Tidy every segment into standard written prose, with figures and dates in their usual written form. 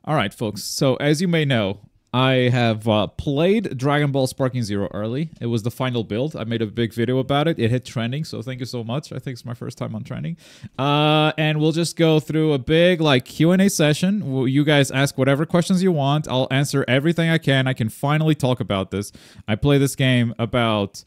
All right, folks. So as you may know, I have played Dragon Ball Sparking Zero early. It was the final build. I made a big video about it. It hit trending, so thank you so much. I think it's my first time on trending. And we'll just go through a big Q&A session. You guys ask whatever questions you want. I'll answer everything I can. I can finally talk about this. I played this game about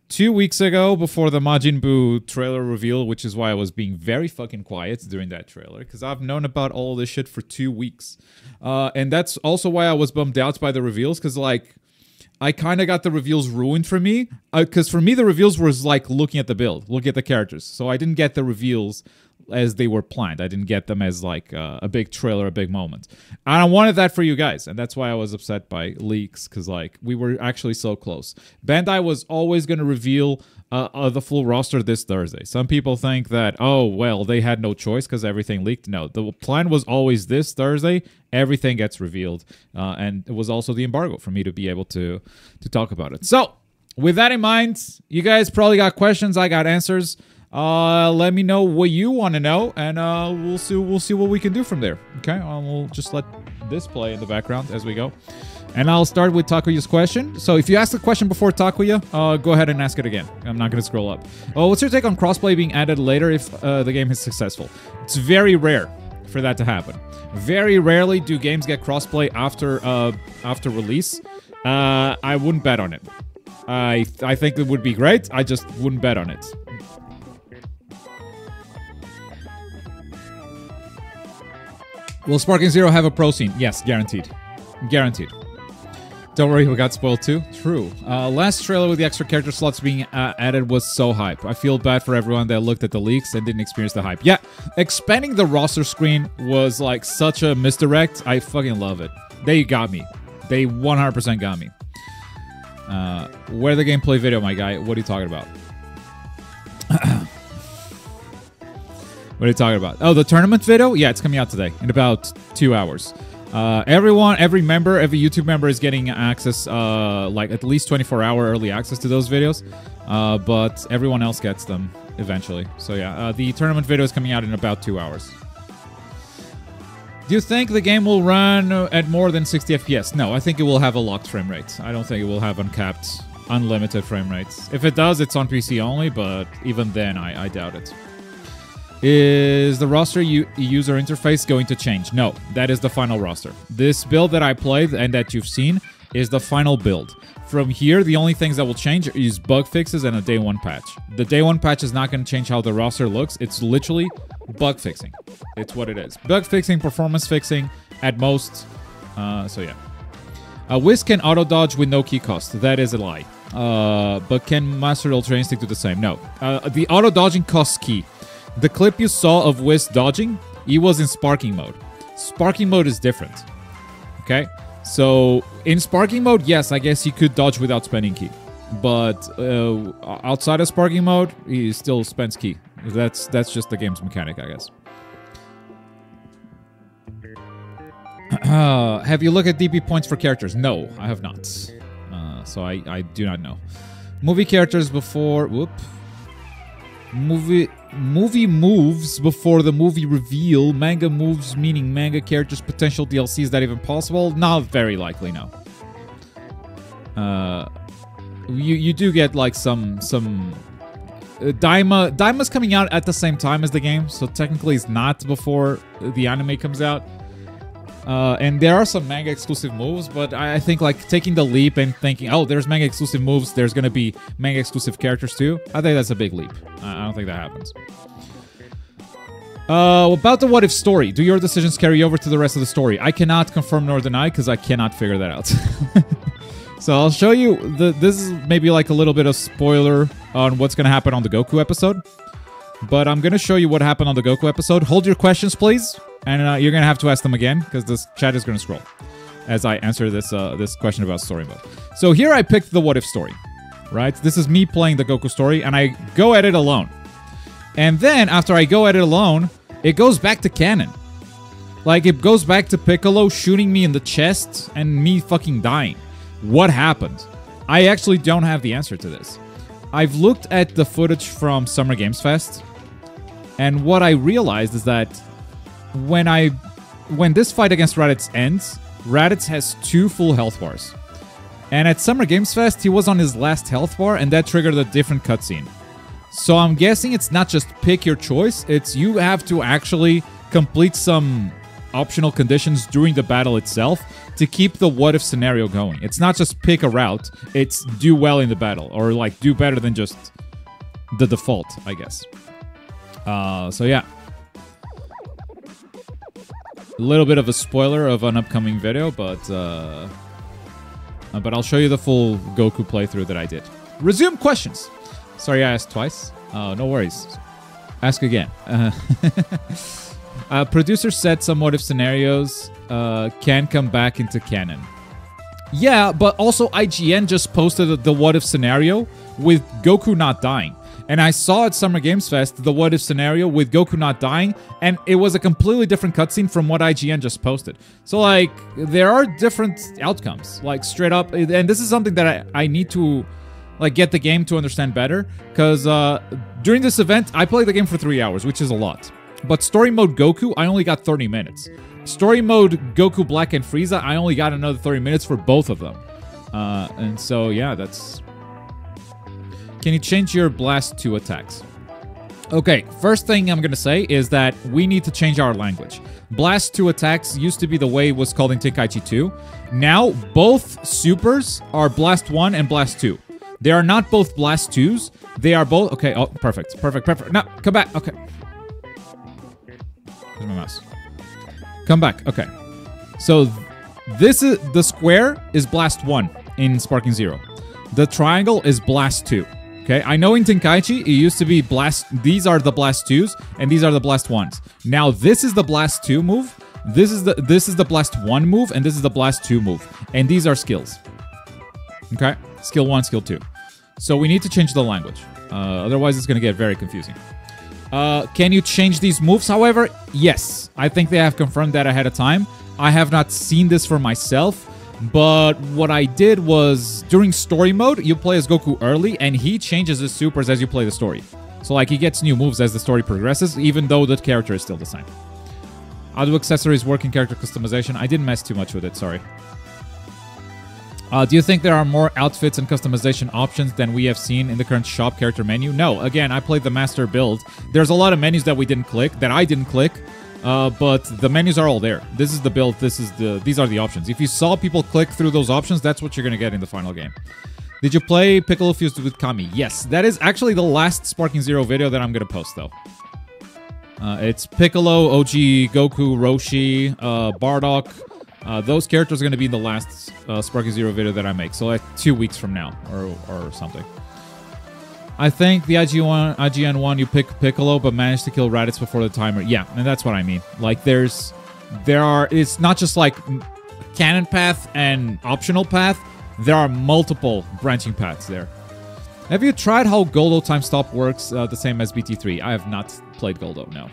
2 weeks ago before the Majin Buu trailer reveal, which is why I was being very fucking quiet during that trailer, because I've known about all this shit for 2 weeks. And that's also why I was bummed out by the reveals, because, I kind of got the reveals ruined for me. Because for me, the reveals was looking at the build, looking at the characters. So I didn't get the reveals as they were planned. I didn't get them as a big trailer, a big moment. And I wanted that for you guys, and that's why I was upset by leaks, because we were actually so close. Bandai was always going to reveal the full roster this Thursday. Some people think that, oh, well, they had no choice because everything leaked. No, the plan was always this Thursday. Everything gets revealed, and it was also the embargo for me to be able to talk about it. So, with that in mind, you guys probably got questions. I got answers. Let me know what you want to know, and we'll see what we can do from there. Okay, we'll just let this play in the background as we go. And I'll start with Takuya's question. So if you ask the question before Takuya, go ahead and ask it again. I'm not going to scroll up. What's your take on crossplay being added later if the game is successful? It's very rare for that to happen. Very rarely do games get crossplay after release. I wouldn't bet on it. I think it would be great. I just wouldn't bet on it. Will Sparking Zero have a pro scene? Yes, guaranteed. Guaranteed. Don't worry, we got spoiled too. True. Last trailer with the extra character slots being added was so hype. I feel bad for everyone that looked at the leaks and didn't experience the hype. Yeah, expanding the roster screen was such a misdirect. I fucking love it. They got me. They 100% got me. Where the gameplay video, my guy? What are you talking about? What are you talking about? Oh, the tournament video? Yeah, it's coming out today in about 2 hours. Every member, every YouTube member is getting access, at least 24-hour early access to those videos. But everyone else gets them eventually. So yeah, the tournament video is coming out in about 2 hours. Do you think the game will run at more than 60 FPS? No, I think it will have a locked frame rate. I don't think it will have uncapped, unlimited frame rates. If it does, it's on PC only, but even then, I doubt it. Is the roster user interface going to change? No, that is the final roster. This build that I played and that you've seen is the final build. From here, the only things that will change is bug fixes and a day one patch. The day one patch is not going to change how the roster looks. It's literally bug fixing. It's what it is. Bug fixing, performance fixing at most. So yeah. Whis can auto dodge with no key cost. That is a lie. But can Master Ultra Instinct do the same? No. The auto dodging costs key. The clip you saw of Whis dodging, he was in sparking mode. Sparking mode is different. Okay? So, in sparking mode, yes, I guess he could dodge without spending key. But outside of sparking mode, he still spends key. That's just the game's mechanic, I guess. Have you looked at DP points for characters? No, I have not. So I do not know. Movie characters before... Whoop. Movie moves before the movie reveal. Manga moves, meaning manga characters, potential DLC. Is that even possible? Not very likely, no. You do get some Daima's coming out at the same time as the game, so technically it's not before the anime comes out. And there are some manga exclusive moves, but I think taking the leap and thinking, oh, there's manga exclusive moves, there's gonna be manga exclusive characters too. I think that's a big leap. I don't think that happens. About the what if story, do your decisions carry over to the rest of the story? I cannot confirm nor deny because I cannot figure that out. So I'll show you. This is maybe a little bit of spoiler on what's gonna happen on the Goku episode. But I'm gonna show you what happened on the Goku episode. Hold your questions, please. And you're going to have to ask them again, because this chat is going to scroll as I answer this question about story mode. So here I picked the what if story, right? This is me playing the Goku story, and I go at it alone. And then, after I go at it alone, it goes back to canon. It goes back to Piccolo shooting me in the chest and me fucking dying. What happened? I actually don't have the answer to this. I've looked at the footage from Summer Games Fest, and what I realized is that when I when this fight against Raditz ends, Raditz has 2 full health bars. And at Summer Games Fest, he was on his last health bar, and that triggered a different cutscene. So I'm guessing it's not just pick your choice, it's you have to actually complete some optional conditions during the battle itself to keep the what-if scenario going. It's not just pick a route, it's do well in the battle, or like do better than just the default, I guess. So yeah. A little bit of a spoiler of an upcoming video, but I'll show you the full Goku playthrough that I did. Resume questions. Sorry I asked twice. No worries. Ask again. Producer said some what-if scenarios can come back into canon. Yeah, but also IGN just posted the what-if scenario with Goku not dying. And I saw at Summer Games Fest the what-if scenario with Goku not dying, and it was a completely different cutscene from what IGN just posted. So, like, there are different outcomes, like, straight up. And this is something that I need to, like, get the game to understand better, because during this event, I played the game for 3 hours, which is a lot. But story mode Goku, I only got 30 minutes. Story mode Goku Black and Frieza, I only got another 30 minutes for both of them. And so, yeah, that's... Can you change your Blast 2 attacks? Okay, first thing I'm gonna say is that we need to change our language. Blast 2 attacks used to be the way it was called in Tenkaichi 2. Now, both supers are Blast 1 and Blast 2. They are not both Blast 2s. They are both... Okay, oh, perfect. Perfect, perfect. No, come back. Okay. Where's my mouse? Come back. Okay. So, this is... The square is Blast 1 in Sparking Zero. The triangle is Blast 2. Okay, I know in Tenkaichi, it used to be Blast... These are the Blast 2s, and these are the Blast 1s. Now, this is the Blast 2 move, this is the Blast 1 move, and this is the Blast 2 move. And these are skills. Okay? Skill 1, skill 2. So we need to change the language. Otherwise, it's going to get very confusing. Can you change these moves, however? Yes. I think they have confirmed that ahead of time. I have not seen this for myself. But what I did was, during story mode, you play as Goku early, and he changes his supers as you play the story. So, like, he gets new moves as the story progresses, even though the character is still the same. How do accessories work in character customization? I didn't mess too much with it, sorry. Do you think there are more outfits and customization options than we have seen in the current shop character menu? No. Again, I played the master build. There's a lot of menus that we didn't click, that I didn't click. But the menus are all there. This is the build. These are the options. If you saw people click through those options, that's what you're gonna get in the final game. Did you play Piccolo fused with Kami? Yes, that is actually the last Sparking Zero video that I'm gonna post though. It's Piccolo, OG, Goku, Roshi, Bardock. Those characters are gonna be the last Sparking Zero video that I make. So like 2 weeks from now or something. I think the IGN one, you pick Piccolo, but manage to kill Raditz before the timer. Yeah, and that's what I mean. Like, it's not just like canon path and optional path. There are multiple branching paths there. Have you tried how Goldo time stop works the same as BT3? I have not played Goldo, no.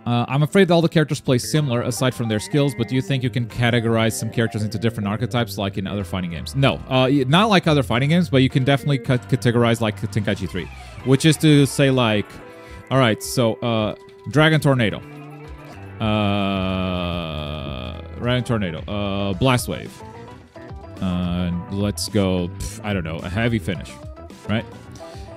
I'm afraid all the characters play similar, aside from their skills, but do you think you can categorize some characters into different archetypes like in other fighting games? No, not like other fighting games, but you can definitely categorize like Tenkaichi 3, which is to say like, alright, so, Dragon Tornado. Dragon Tornado. Blast Wave. Let's go, I don't know, a heavy finish, right?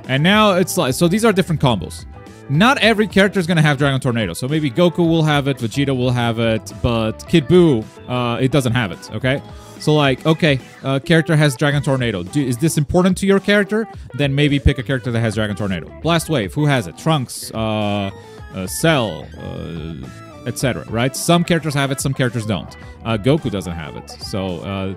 And now it's like, so these are different combos. Not every character is going to have Dragon Tornado. So maybe Goku will have it, Vegeta will have it, but Kid Buu, it doesn't have it, okay? So like, okay, character has Dragon Tornado. Is this important to your character? Then maybe pick a character that has Dragon Tornado. Blast Wave, who has it? Trunks, Cell, etc., right? Some characters have it, some characters don't. Goku doesn't have it. So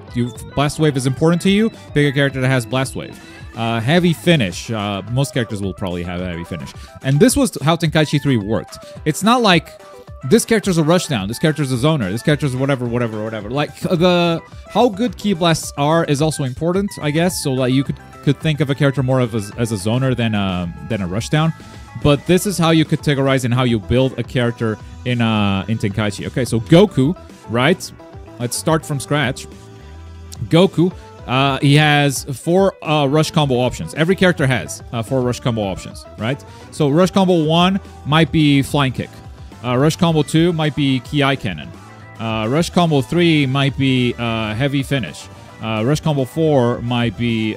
Blast Wave is important to you, pick a character that has Blast Wave. Heavy finish. Most characters will probably have a heavy finish. And this was how Tenkaichi 3 worked. It's not like this character's a rushdown, this character's a zoner, this character's whatever. Like how good key blasts are is also important, I guess. So like you could think of a character more of as a zoner than a rushdown. But this is how you categorize and how you build a character in Tenkaichi. Okay, so Goku, right? Let's start from scratch. Goku He has 4 rush combo options. Every character has 4 rush combo options, right? So rush combo 1 might be flying kick. Rush combo 2 might be ki cannon. Rush combo 3 might be heavy finish. Rush combo 4 might be...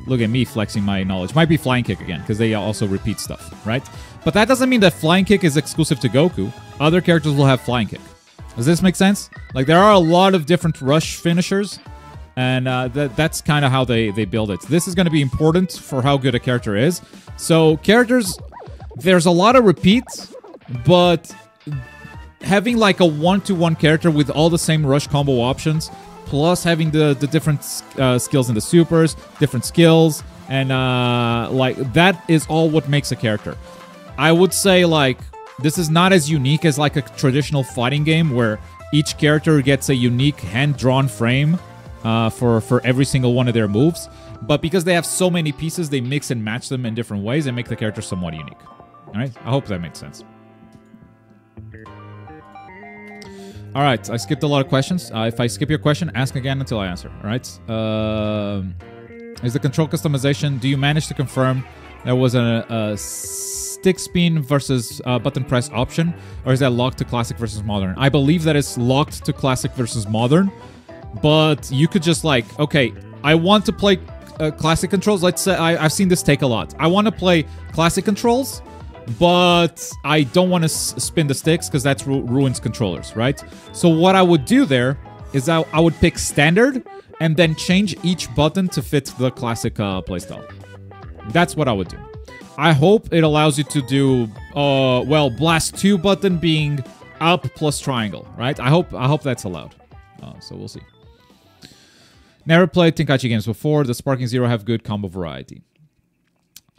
look at me flexing my knowledge. Might be flying kick again, because they also repeat stuff, right? But that doesn't mean that flying kick is exclusive to Goku. Other characters will have flying kick. Does this make sense? Like, there are a lot of different rush finishers, and that's kind of how they build it. This is going to be important for how good a character is. So, characters, there's a lot of repeats, but having like a one-to-one character with all the same rush combo options, plus having the different skills in the supers, different skills, and like, that is all what makes a character. I would say, like, this is not as unique as like a traditional fighting game where each character gets a unique hand-drawn frame for every single one of their moves. But because they have so many pieces, they mix and match them in different ways and make the character somewhat unique. All right? I hope that makes sense. All right, I skipped a lot of questions. If I skip your question, ask again until I answer. All right? Is the control customization... Do you manage to confirm there was a stick spin versus button press option, or is that locked to classic versus modern? I believe that it's locked to classic versus modern, but you could just like, okay, I want to play classic controls. Let's say I've seen this take a lot. I want to play classic controls, but I don't want to spin the sticks because that ruins controllers, right? So what I would do there is I would pick standard and then change each button to fit the classic playstyle. That's what I would do. I hope it allows you to do, well, blast 2 button being up plus triangle, right? I hope that's allowed. So we'll see. Never played Tenkaichi games before. Does Sparking Zero have good combo variety?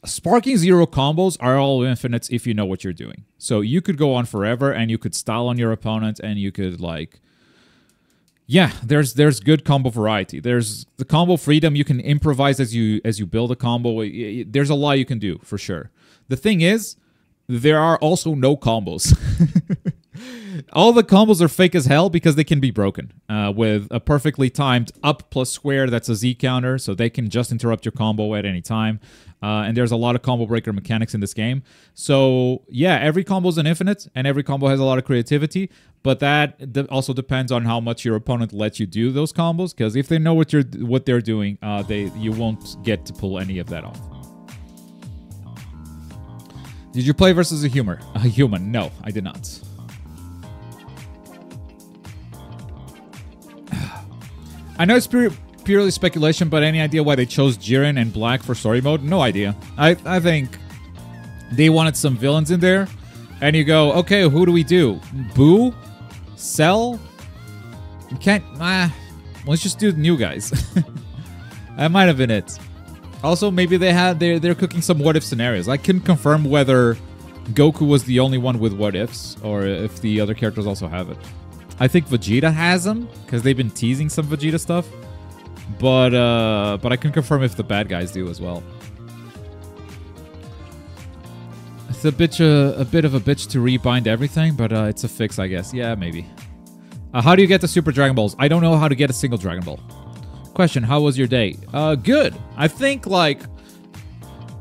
Sparking Zero combos are all infinites if you know what you're doing. So you could go on forever and you could style on your opponent and you could like... Yeah, there's good combo variety. There's the combo freedom. You can improvise as you build a combo. There's a lot you can do, for sure. The thing is, there are also no combos. All the combos are fake as hell because they can be broken. With a perfectly timed up plus square, that's a Z counter, so they can just interrupt your combo at any time. And there's a lot of combo breaker mechanics in this game. So, yeah, every combo is an infinite, and every combo has a lot of creativity. But that also depends on how much your opponent lets you do those combos. Because if they know what they're doing, you won't get to pull any of that off. Did you play versus a human? No, I did not. I know it's purely speculation, but any idea why they chose Jiren and Black for story mode? No idea. I think they wanted some villains in there. And you go, okay, who do we do? Boo? Cell? You can't... let's just do the new guys. That might have been it. Also, maybe they're cooking some what-if scenarios. I couldn't confirm whether Goku was the only one with what-ifs, or if the other characters also have it. I think Vegeta has them, because they've been teasing some Vegeta stuff. But I can confirm if the bad guys do as well. It's a bit of a bitch to rebind everything, but it's a fix, I guess. Yeah, maybe. How do you get the Super Dragon Balls? I don't know how to get a single Dragon Ball. Question, how was your day? Good. I think, like,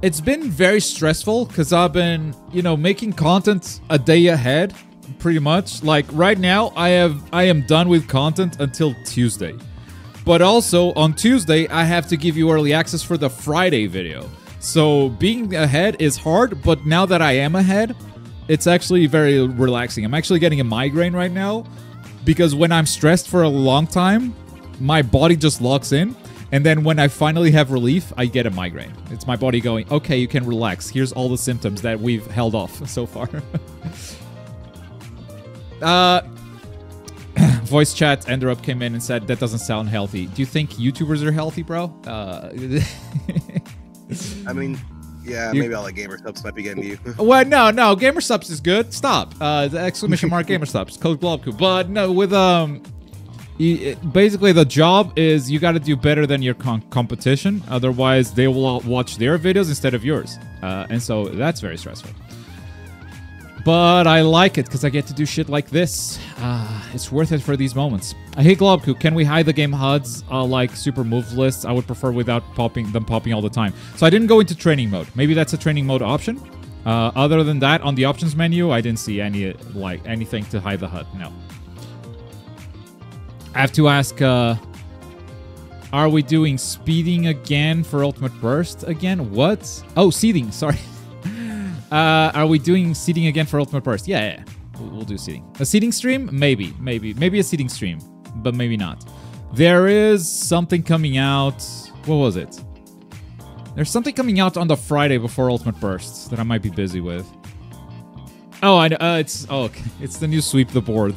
it's been very stressful, because I've been, making content a day ahead. Pretty much. Like, right now, I am done with content until Tuesday. But also, on Tuesday, I have to give you early access for the Friday video. So, being ahead is hard, but now that I am ahead, it's actually very relaxing. I'm actually getting a migraine right now, because when I'm stressed for a long time, my body just locks in, and then when I finally have relief, I get a migraine. It's my body going, okay, you can relax. Here's all the symptoms that we've held off so far. Voice chat, Enderup came in and said, that doesn't sound healthy. Do you think YouTubers are healthy, bro? I mean, yeah, maybe all the gamer subs might be getting you. Well, no, gamer subs is good. Stop. The exclamation mark gamer subs. Code Globku. But no, with, basically the job is you got to do better than your competition. Otherwise, they will watch their videos instead of yours. And so that's very stressful. But I like it because I get to do shit like this. It's worth it for these moments. Hey Globku, can we hide the game HUDs like super moves lists? I would prefer without them popping all the time. So I didn't go into training mode. Maybe that's a training mode option. Other than that, on the options menu, I didn't see anything to hide the HUD. No. I have to ask, are we doing speeding again for Ultimate Burst again? What? Oh, seeding, sorry. Are we doing seeding again for Ultimate Burst? Yeah. We'll do seeding. A seeding stream? Maybe a seeding stream, but maybe not. There is something coming out. What was it? There's something coming out on the Friday before Ultimate Burst that I might be busy with. Oh, I know. It's the new sweep the board,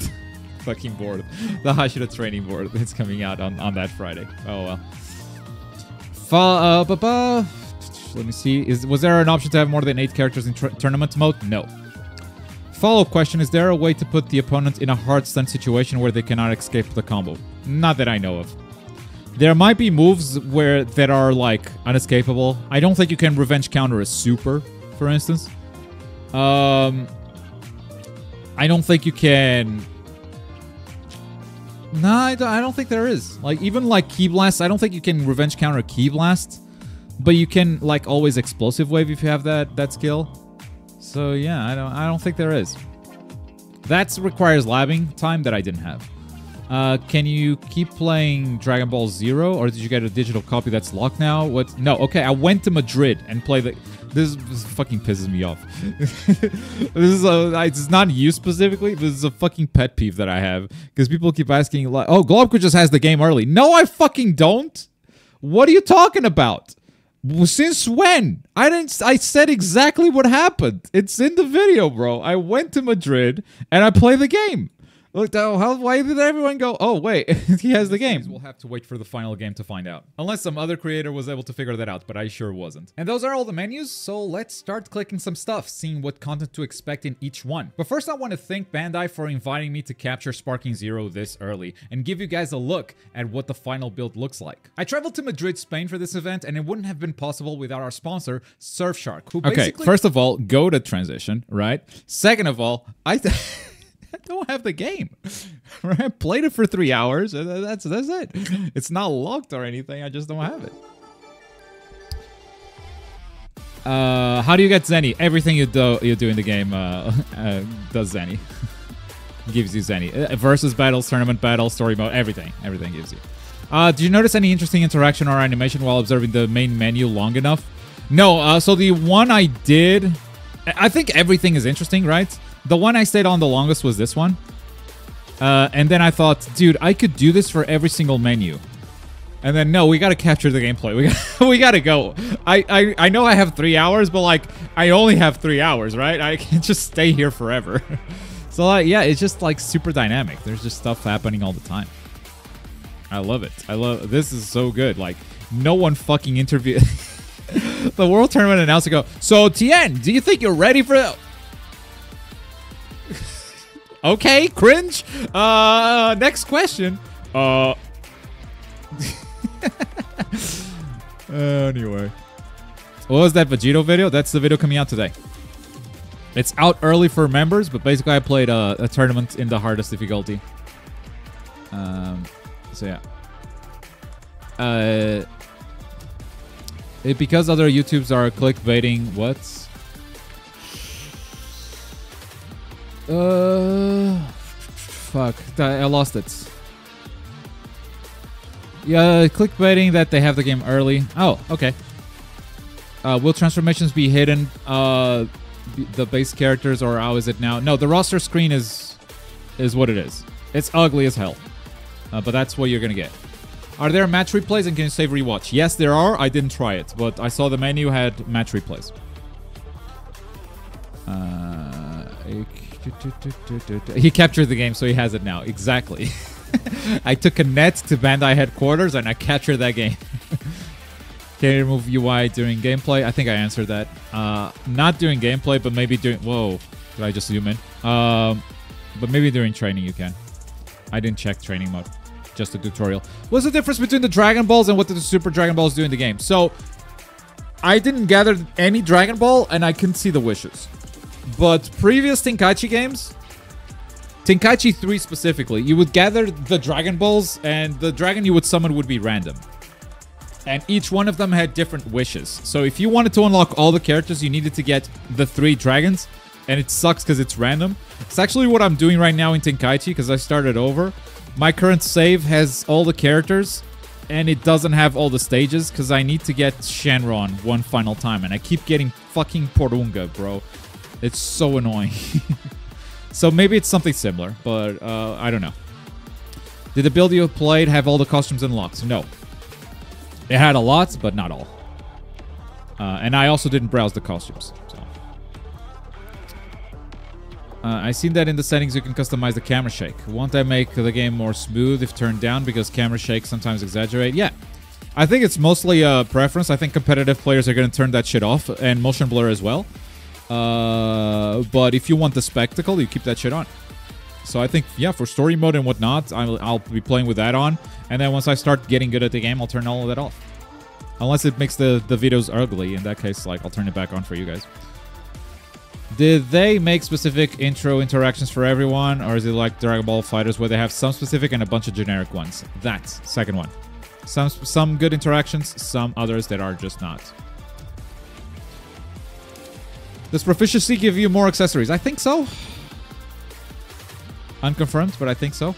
fucking board, the Hashira training board. It's coming out on that Friday. Oh well. Let me see. Was there an option to have more than 8 characters in tournament mode? No. Follow-up question, is there a way to put the opponent in a hard stun situation where they cannot escape the combo? Not that I know of. There might be moves that are like unescapable. I don't think you can revenge counter a super, for instance. I don't think you can... No, I don't think there is. Like, even like Key Blast, I don't think you can revenge counter a Key Blast. But you can like always explosive wave if you have that skill. So yeah, I don't think there is. That requires labbing time that I didn't have. Can you keep playing Dragon Ball Zero, or did you get a digital copy that's locked now? What? No. Okay, I went to Madrid and played the. This fucking pisses me off. It's not you specifically. This is a fucking pet peeve that I have because people keep asking like, "Oh, Globku just has the game early." No, I fucking don't. What are you talking about? Since when? I said exactly what happened. It's in the video, bro. I went to Madrid and I played the game. Look, why did everyone go, oh, wait, he has the game? We'll have to wait for the final game to find out. Unless some other creator was able to figure that out, but I sure wasn't. And those are all the menus, so let's start clicking some stuff, seeing what content to expect in each one. But first I want to thank Bandai for inviting me to capture Sparking Zero this early, and give you guys a look at what the final build looks like. I traveled to Madrid, Spain for this event, and it wouldn't have been possible without our sponsor, Surfshark, who basically... Okay, first of all, go to transition, right? Second of all, I don't have the game. I played it for 3 hours. That's it. It's not locked or anything. I just don't have it. How do you get Zeni? Everything you do in the game does Zeni. Gives you Zeni. Versus battles, tournament battles, story mode, everything. Everything gives you. Did you notice any interesting interaction or animation while observing the main menu long enough? No. So the one I did... I think everything is interesting, right? The one I stayed on the longest was this one. And then I thought, dude, I could do this for every single menu. And then, no, we gotta capture the gameplay. We gotta go. I know I have 3 hours, but, like, I only have 3 hours, right? I can't just stay here forever. So, yeah, it's just, like, super dynamic. There's just stuff happening all the time. I love it. This is so good. Like, no one fucking interviewed... The World Tournament announcer go, so, Tien, do you think you're ready for... Okay, cringe. Next question. Anyway. What was that Vegito video? That's the video coming out today. It's out early for members, but basically I played a tournament in the hardest difficulty. So yeah. Because other YouTubes are clickbaiting, what? Fuck. I lost it. Yeah, clickbaiting that they have the game early. Oh, okay. Will transformations be hidden? The base characters, or how is it now? No, the roster screen is what it is. It's ugly as hell. But that's what you're gonna get. Are there match replays and can you save rewatch? Yes, there are. I didn't try it, but I saw the menu had match replays. He captured the game, so he has it now. Exactly. I took a net to Bandai headquarters and I captured that game. Can you remove UI during gameplay? I think I answered that. Not during gameplay, but maybe during... Whoa. Did I just zoom in? But maybe during training you can. I didn't check training mode. Just a tutorial. What's the difference between the Dragon Balls and what did the Super Dragon Balls do in the game? So, I didn't gather any Dragon Ball and I couldn't see the wishes. But previous Tenkaichi games, Tenkaichi 3 specifically, you would gather the Dragon Balls, and the dragon you would summon would be random. And each one of them had different wishes. So if you wanted to unlock all the characters, you needed to get the 3 dragons. And it sucks because it's random. It's actually what I'm doing right now in Tenkaichi because I started over. My current save has all the characters. And it doesn't have all the stages because I need to get Shenron one final time. And I keep getting fucking Porunga, bro. It's so annoying. So maybe it's something similar. But I don't know. Did the build you played have all the costumes unlocked? No. It had a lot, but not all. And I also didn't browse the costumes. So. I seen that in the settings you can customize the camera shake. Won't that make the game more smooth if turned down because camera shakes sometimes exaggerate? Yeah. I think it's mostly a preference. I think competitive players are going to turn that shit off. And motion blur as well. But if you want the spectacle, you keep that shit on. So I think, yeah, for story mode and whatnot, I'll be playing with that on. And then once I start getting good at the game, I'll turn all of that off. Unless it makes the videos ugly. In that case, like, I'll turn it back on for you guys. Did they make specific intro interactions for everyone? Or is it like Dragon Ball FighterZ where they have some specific and a bunch of generic ones? That second one. Some good interactions, some others that are just not. Does proficiency give you more accessories? I think so. Unconfirmed, but I think so.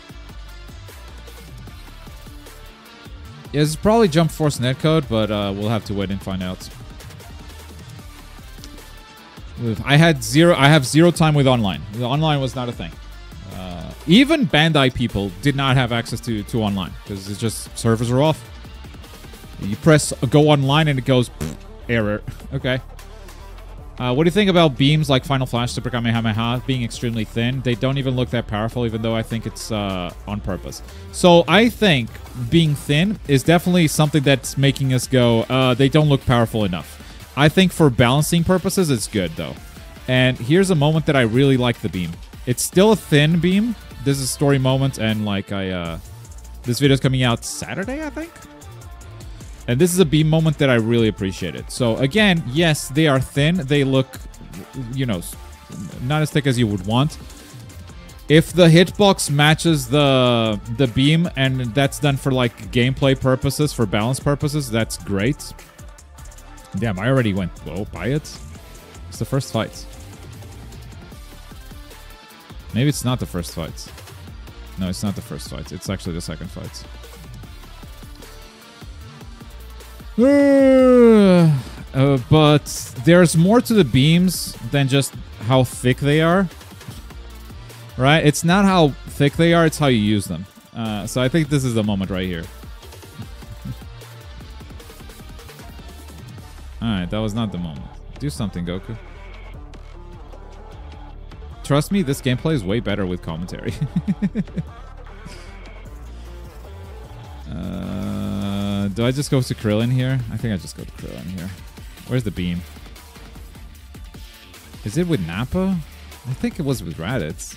Yeah, it's probably Jump Force netcode, but we'll have to wait and find out. I have zero time with online. The online was not a thing. Even Bandai people did not have access to online because it's just servers are off. You press go online and it goes error. Okay. What do you think about beams like Final Flash, Super Kamehameha being extremely thin? They don't even look that powerful, even though I think it's on purpose. So I think being thin is definitely something that's making us go, they don't look powerful enough. I think for balancing purposes, it's good, though. And here's a moment that I really like the beam. It's still a thin beam. This is a story moment, and like this video's coming out Saturday, I think? And this is a beam moment that I really appreciated. So again, yes, they are thin. They look, you know, not as thick as you would want. If the hitbox matches the beam, and that's done for like gameplay purposes, for balance purposes, that's great. Damn, I already went by it. It's the first fight. Maybe it's not the first fight. No, it's not the first fight. It's actually the second fight. But there's more to the beams than just how thick they are. Right? It's not how thick they are, it's how you use them. So I think this is the moment right here. Alright, that was not the moment. Do something, Goku. Trust me, this gameplay is way better with commentary. Do I just go to Krillin here? I think I just go to Krillin here. Where's the beam? Is it with Nappa? I think it was with Raditz.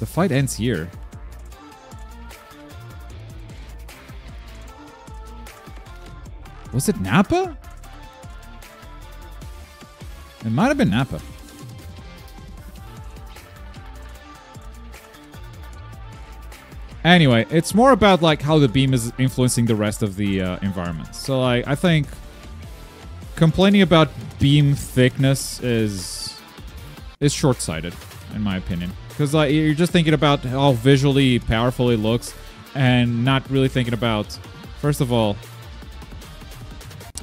The fight ends here. Was it Nappa? It might have been Nappa. Anyway, it's more about like how the beam is influencing the rest of the environment. So like, I think complaining about beam thickness is short-sighted, in my opinion. Because like, you're just thinking about how visually powerful it looks and not really thinking about, first of all,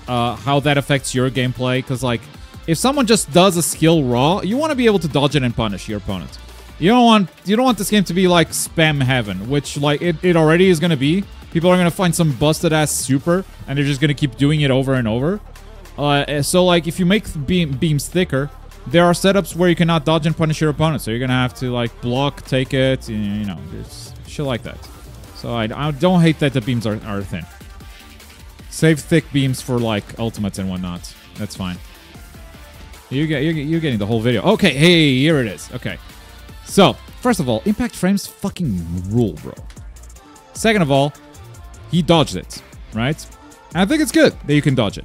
how that affects your gameplay. Because like, if someone just does a skill raw, you want to be able to dodge it and punish your opponent. You don't want this game to be like spam heaven, which like it already is gonna be. People are gonna find some busted ass super, and they're just gonna keep doing it over and over. So like if you make beams thicker, there are setups where you cannot dodge and punish your opponent. So you're gonna have to like block, take it, you know, there's shit like that. So I don't hate that the beams are thin. Save thick beams for like ultimates and whatnot. That's fine. You're getting the whole video. Okay, hey, here it is. Okay. So, first of all, impact frames fucking rule, bro. Second of all, he dodged it, right? And I think it's good that you can dodge it.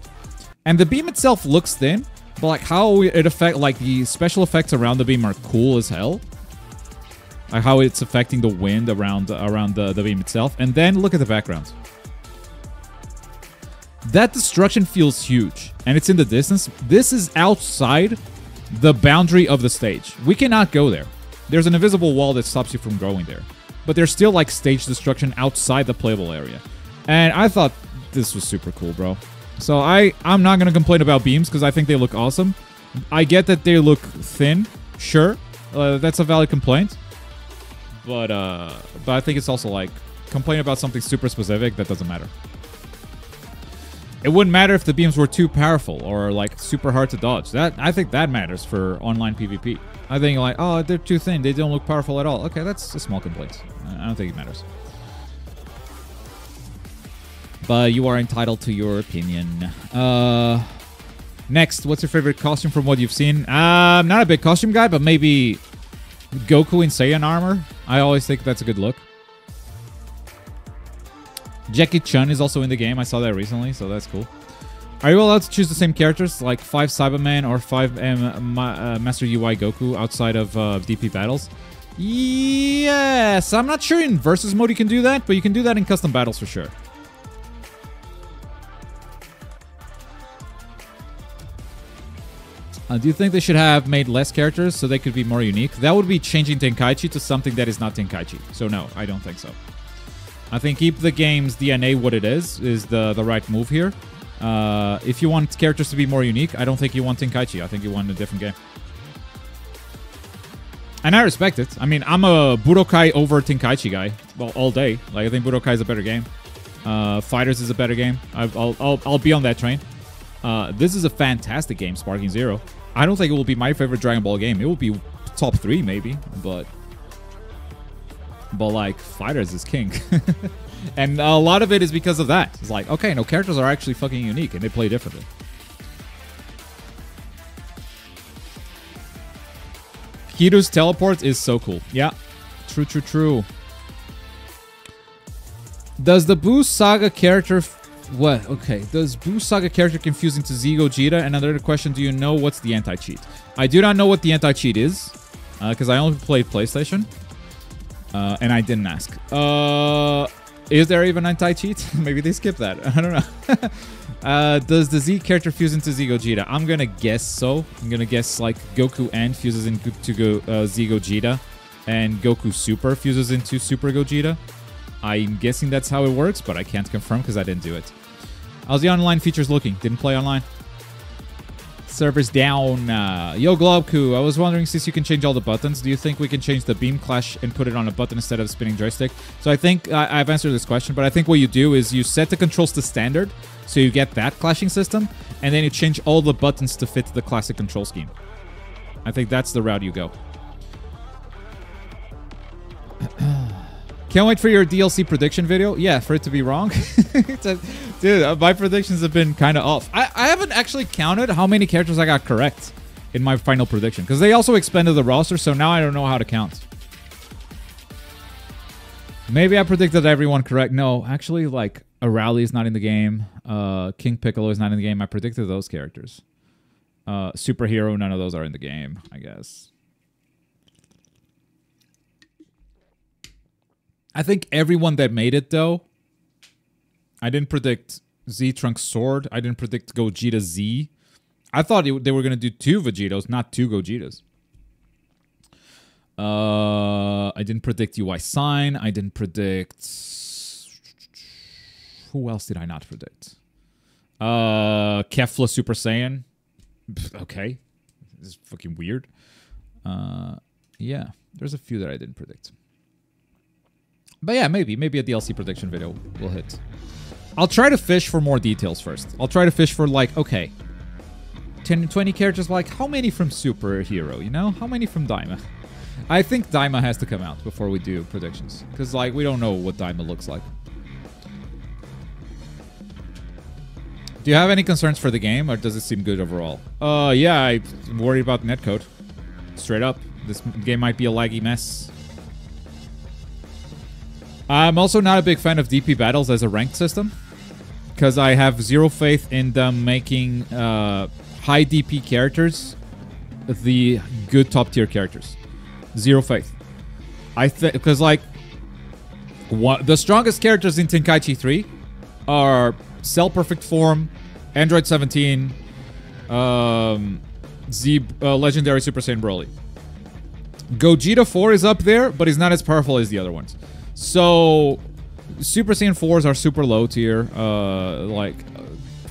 And the beam itself looks thin, but like how it affect, like the special effects around the beam are cool as hell. Like how it's affecting the wind around the beam itself. And then look at the background. That destruction feels huge, and it's in the distance. This is outside the boundary of the stage. We cannot go there. There's an invisible wall that stops you from going there. But there's still like stage destruction outside the playable area. And I thought this was super cool, bro. So I'm not going to complain about beams because I think they look awesome. I get that they look thin. Sure. That's a valid complaint. But I think it's also like complain about something super specific that doesn't matter. It wouldn't matter if the beams were too powerful or like super hard to dodge. I think that matters for online PvP. I think like, oh, they're too thin. They don't look powerful at all. Okay, that's a small complaint. I don't think it matters. But you are entitled to your opinion. Next, what's your favorite costume from what you've seen? I'm not a big costume guy, but maybe Goku in Saiyan armor. I always think that's a good look. Chun is also in the game. I saw that recently, so that's cool. Are you allowed to choose the same characters, like 5 Cyberman or 5 Master UI Goku outside of DP battles? Yes! I'm not sure in Versus mode you can do that, but you can do that in custom battles for sure. Do you think they should have made less characters so they could be more unique? That would be changing Tenkaichi to something that is not Tenkaichi. So no, I don't think so. I think keep the game's DNA what it is the right move here. If you want characters to be more unique, I don't think you want Tenkaichi. I think you want a different game. And I respect it. I mean, I'm a Budokai over Tenkaichi guy. Well, all day. Like, I think Budokai is a better game. Fighters is a better game. I'll be on that train. This is a fantastic game, Sparking Zero. I don't think it will be my favorite Dragon Ball game. It will be top 3 maybe, but like Fighters is king. And a lot of it is because of that. It's like, okay, no, characters are actually fucking unique and they play differently. Kiru's teleport is so cool. Yeah, true. Does the Buu Saga character... What? Okay. Does Buu Saga character confusing to Z Gogeta? And another question, do you know what's the anti-cheat? I do not know what the anti-cheat is, because I only played PlayStation. And I didn't ask. Is there even anti-cheat? Maybe they skipped that. I don't know. Does the Z character fuse into Z Gogeta? I'm gonna guess so. I'm gonna guess like Goku N fuses into Z Gogeta, and Goku Super fuses into Super Gogeta. I'm guessing that's how it works, but I can't confirm because I didn't do it. How's the online features looking? Didn't play online. Servers down. Yo, Globku, I was wondering, since you can change all the buttons, do you think we can change the beam clash and put it on a button instead of spinning joystick? So I think I've answered this question, but I think what you do is you set the controls to standard, so you get that clashing system, and then you change all the buttons to fit the classic control scheme. I think that's the route you go. Can't wait for your DLC prediction video. Yeah, for it to be wrong. Dude, my predictions have been kind of off. I haven't actually counted how many characters I got correct in my final prediction, because they also expanded the roster, so now I don't know how to count. Maybe I predicted everyone correct. No, actually, like, Arali is not in the game. King Piccolo is not in the game. I predicted those characters. Superhero, none of those are in the game, I guess. I think everyone that made it, though, I didn't predict Z-Trunks Sword. I didn't predict Gogeta Z. I thought they were going to do 2 Vegetos, not 2 Gogetas. I didn't predict UI Sign. I didn't predict... Who else did I not predict? Kefla Super Saiyan. Okay. This is fucking weird. Yeah, there's a few that I didn't predict. But yeah, maybe a DLC prediction video will hit. I'll try to fish for more details first. I'll try to fish for like, okay, 10, 20 characters, like how many from Superhero, you know? How many from Daima? I think Daima has to come out before we do predictions. Because like, we don't know what Daima looks like. Do you have any concerns for the game, or does it seem good overall? Yeah, I'm worried about netcode. Straight up. This game might be a laggy mess. I'm also not a big fan of DP battles as a ranked system. because I have zero faith in them making high DP characters the good top tier characters. Zero faith. I think because like the strongest characters in Tenkaichi 3 are Cell Perfect Form, Android 17, Legendary Super Saiyan Broly. Gogeta 4 is up there, but he's not as powerful as the other ones. So Super Saiyan 4s are super low tier.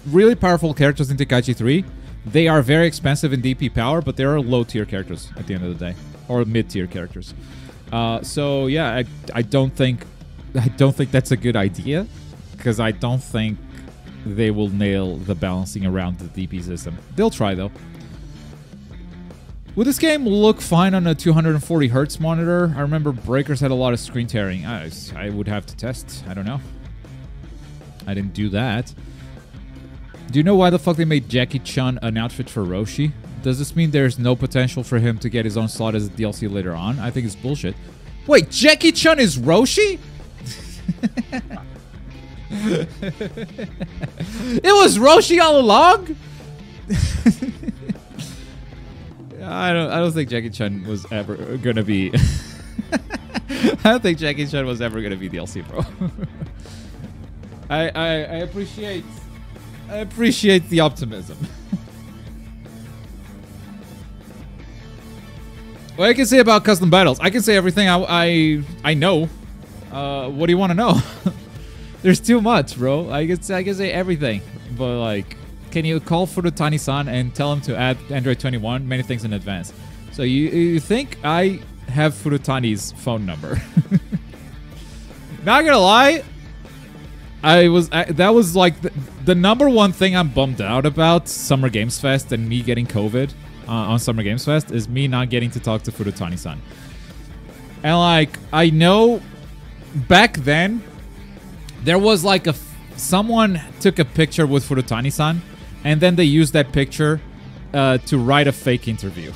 Really powerful characters in Tenkaichi 3. They are very expensive in DP power, but they are low tier characters at the end of the day, or mid tier characters. So yeah, I don't think that's a good idea, because I don't think they will nail the balancing around the DP system. They'll try though. Would this game look fine on a 240 Hz monitor? I remember Breakers had a lot of screen tearing. I would have to test. I don't know. I didn't do that. Do you know why the fuck they made Jackie Chun an outfit for Roshi? Does this mean there's no potential for him to get his own slot as a DLC later on? I think it's bullshit. Wait, Jackie Chun is Roshi? It was Roshi all along? I don't think Jackie Chun was ever gonna be I don't think Jackie Chun was ever gonna be DLC, bro. I appreciate the optimism. What I can say about custom battles, I can say everything I know. What do you want to know? There's too much, bro. I can say everything, but like, can you call Furutani-san and tell him to add Android 21? Many things in advance. So you think I have Furutani's phone number? Not gonna lie, that was like the number one thing I'm bummed out about Summer Games Fest and me getting COVID on Summer Games Fest is me not getting to talk to Furutani-san. And like, I know back then there was like someone took a picture with Furutani-san, and then they used that picture to write a fake interview.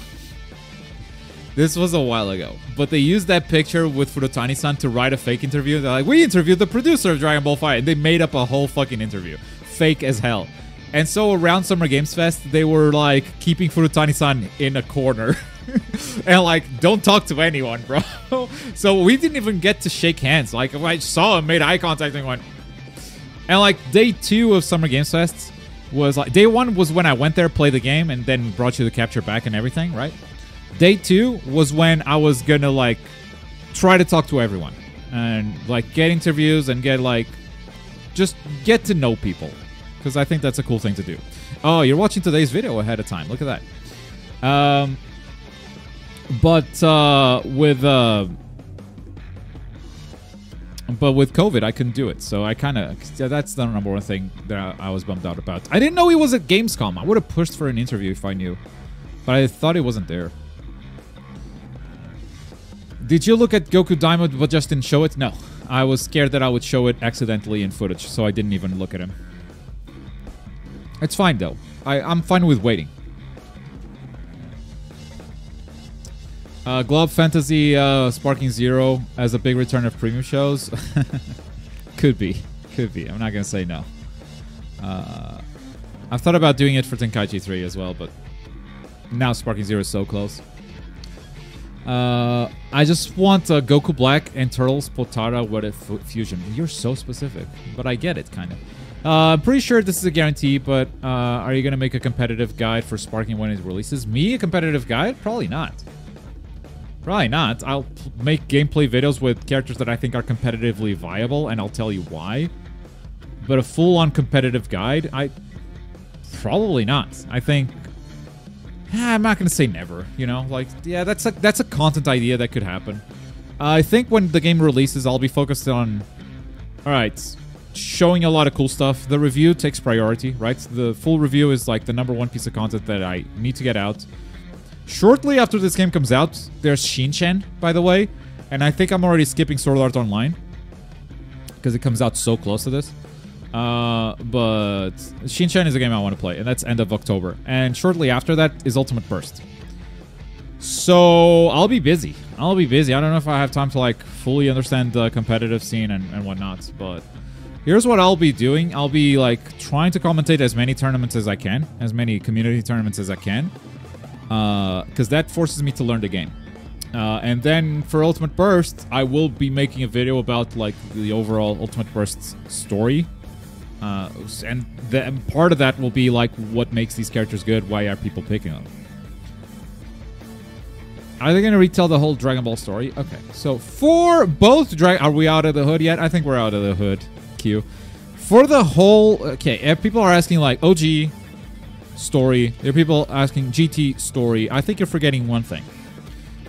This was a while ago, but they used that picture with Furutani-san to write a fake interview. They're like, we interviewed the producer of Dragon Ball Fighter, and they made up a whole fucking interview. Fake as hell. And so around Summer Games Fest, they were like keeping Furutani-san in a corner. And like, don't talk to anyone, bro. So we didn't even get to shake hands. Like, I saw him, made eye contact, and went. And like, day 2 of Summer Games Fest was like, day 1 was when I went there, played the game, and then brought you the capture back and everything, right? Day 2 was when I was gonna like try to talk to everyone and like get interviews and get like just get to know people, because I think that's a cool thing to do. Oh, you're watching today's video ahead of time. Look at that. But with COVID, I couldn't do it. So I kind of, that's the number one thing that I was bummed out about. I didn't know he was at Gamescom. I would have pushed for an interview if I knew, but I thought he wasn't there. Did you look at Goku Diamond but just didn't show it? No. I was scared that I would show it accidentally in footage, so I didn't even look at him. It's fine, though. I'm fine with waiting. Glove Fantasy Sparking Zero as a big return of premium shows? Could be. Could be. I'm not going to say no. I've thought about doing it for Tenkaichi 3 as well, but now Sparking Zero is so close. I just want Goku Black and Turtles Potara with a fusion. You're so specific, but I get it, kind of. I'm pretty sure this is a guarantee, but are you going to make a competitive guide for Sparking when it releases? Me, a competitive guide? Probably not. Probably not. I'll make gameplay videos with characters that I think are competitively viable, and I'll tell you why. But a full-on competitive guide? Probably not. I think... I'm not going to say never, you know? Like, yeah, that's a content idea that could happen. I think when the game releases, I'll be focused on... Alright, showing a lot of cool stuff. The review takes priority, right? The full review is like the #1 piece of content that I need to get out. Shortly after this game comes out, there's Shinchan, by the way. And I think I'm already skipping Sword Art Online, because it comes out so close to this. But Shinchan is a game I want to play, and that's end of October. And shortly after that is Ultimate Burst. So I'll be busy. I don't know if I have time to like fully understand the competitive scene and whatnot, but Here's what I'll be doing. I'll be like trying to commentate as many tournaments as I can, as many community tournaments as I can, because that forces me to learn the game. And then for Ultimate Burst, I will be making a video about like the overall Ultimate Burst story. And part of that will be like what makes these characters good, why are people picking them. Are they going to retell the whole Dragon Ball story? Okay, so for both are we out of the hood yet? I think we're out of the hood, Q. For the whole, okay, people are asking like OG story. There are people asking GT story. I think you're forgetting one thing.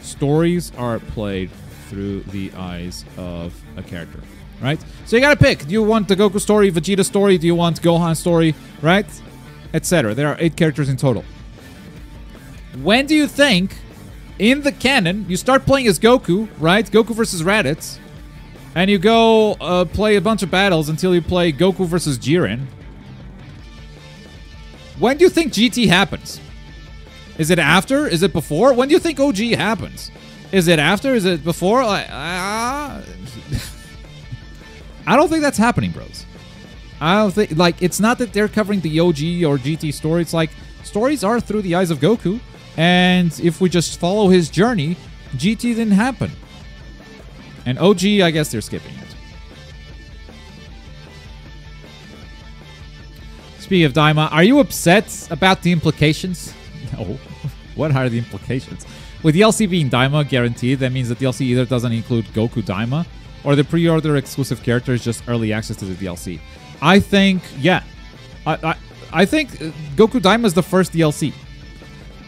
Stories are played through the eyes of a character, right? So you gotta pick. Do you want the Goku story, Vegeta story? Do you want Gohan story, right? Etc. There are 8 characters in total. When do you think, in the canon, you start playing as Goku, right? Goku versus Raditz. And you go play a bunch of battles until you play Goku versus Jiren. When do you think GT happens? Is it after? Is it before? When do you think OG happens? Is it after? Is it before? I don't think that's happening, bros. I don't think, like, it's not that they're covering the OG or GT story. It's like, stories are through the eyes of Goku. And if we just follow his journey, GT didn't happen. And OG, I guess they're skipping it. Speaking of Daima, are you upset about the implications? No. What are the implications? With DLC being Daima guaranteed, that means that DLC either doesn't include Goku Daima, or the pre-order exclusive character is just early access to the DLC. I think, yeah. I think Goku Daima is the first DLC.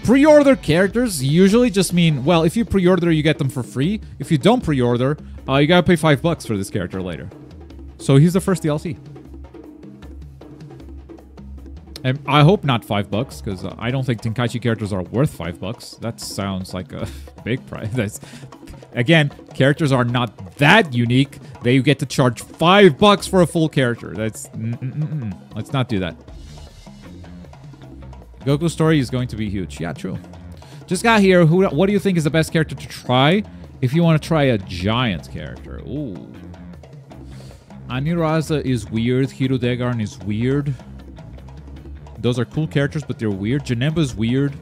Pre-order characters usually just mean, well, if you pre-order, you get them for free. If you don't pre-order, you gotta pay $5 for this character later. So he's the first DLC. And I hope not $5, because I don't think Tenkaichi characters are worth $5. That sounds like a big price. Again, characters are not that unique that you get to charge $5 for a full character. That's let's not do that. Goku's story is going to be huge. Yeah, true. Just got here. What do you think is the best character to try if you want to try a giant character? Ooh. Aniraza is weird. Hirudegarn is weird. Those are cool characters, but they're weird. Janemba's weird.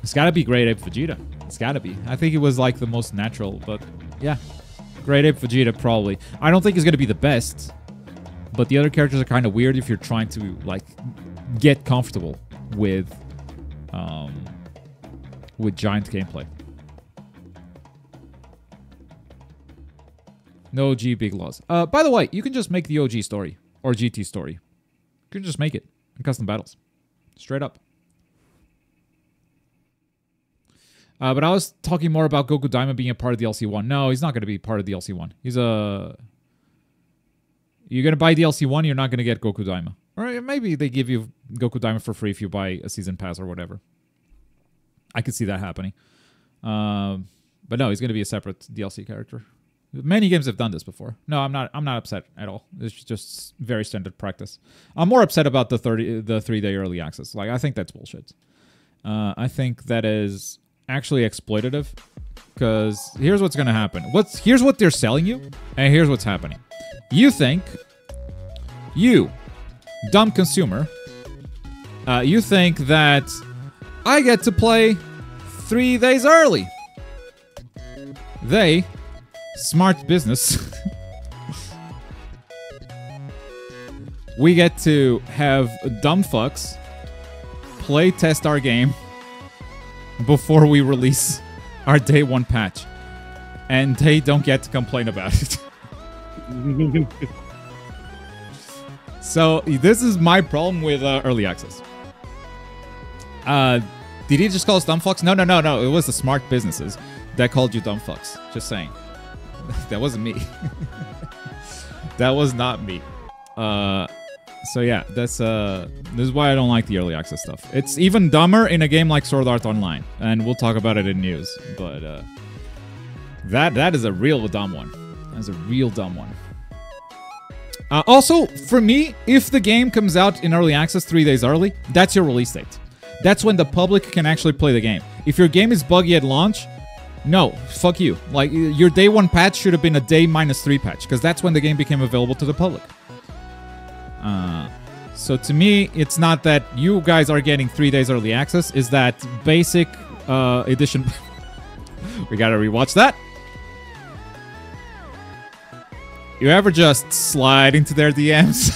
It's gotta be Great Ape Vegeta. It's gotta be. I think it was like the most natural, but yeah. Great Ape Vegeta, probably. I don't think he's gonna be the best, but the other characters are kind of weird if you're trying to, like, get comfortable with giant gameplay. No OG big loss. By the way, you can just make the OG story or GT story. You can just make it in custom battles. Straight up. But I was talking more about Goku Daima being a part of DLC 1. No, he's not going to be part of DLC 1. He's a... You're going to buy DLC 1, you're not going to get Goku Daima. Or maybe they give you Goku Daima for free if you buy a season pass or whatever. I could see that happening. But no, he's going to be a separate DLC character. Many games have done this before. No, I'm not upset at all. It's just very standard practice. I'm more upset about the 3-day early access. Like, I think that's bullshit. I think that is actually exploitative, because here's what's going to happen. Here's what they're selling you, and here's what's happening. You think, you, dumb consumer, you think that I get to play 3 days early. They... smart business. We get to have dumb fucks play test our game before we release our day 1 patch, and they don't get to complain about it. So this is my problem with early access. Did he just call us dumb fucks? No. It was the smart businesses that called you dumb fucks. Just saying. That wasn't me. That was not me. So yeah, this is why I don't like the early access stuff. It's even dumber in a game like Sword Art Online, and we'll talk about it in news. But that is a real dumb one. That's a real dumb one. Also, for me, if the game comes out in early access 3 days early, that's your release date. That's when the public can actually play the game. If your game is buggy at launch, No, fuck you. Like, your day 1 patch should have been a day -3 patch, because that's when the game became available to the public. So to me, it's not that you guys are getting 3 days early access, is that basic edition... We gotta rewatch that. You ever just slide into their DMs?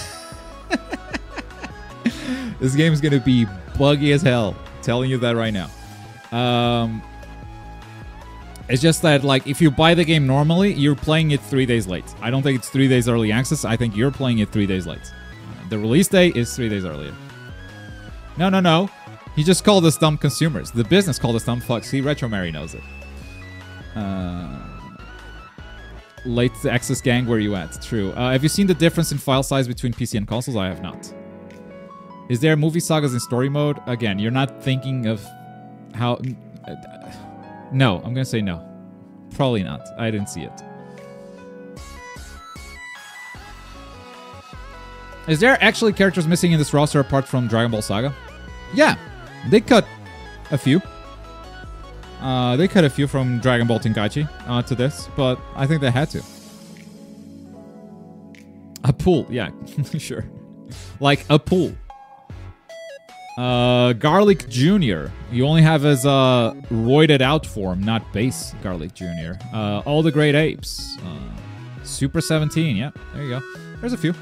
This game is gonna be buggy as hell. Telling you that right now. It's just that, like, if you buy the game normally, you're playing it 3 days late. I don't think it's 3 days early access. I think you're playing it 3 days late. The release date is 3 days earlier. No. He just called us dumb consumers. The business called us dumb fucks. See, Retro Mary knows it. Late access gang, where you at? True. Have you seen the difference in file size between PC and consoles? I have not. Is there movie sagas in story mode? Again, you're not thinking of how... No, I'm gonna say no. Probably not. I didn't see it. Is there actually characters missing in this roster apart from Dragon Ball Saga? Yeah, they cut a few. They cut a few from Dragon Ball Tenkaichi to this, but I think they had to. A pool, yeah, sure. Like a pool. Garlic Jr. You only have as a roided out form, not base Garlic Jr. All the Great Apes. Super 17, yeah, there you go. There's a few.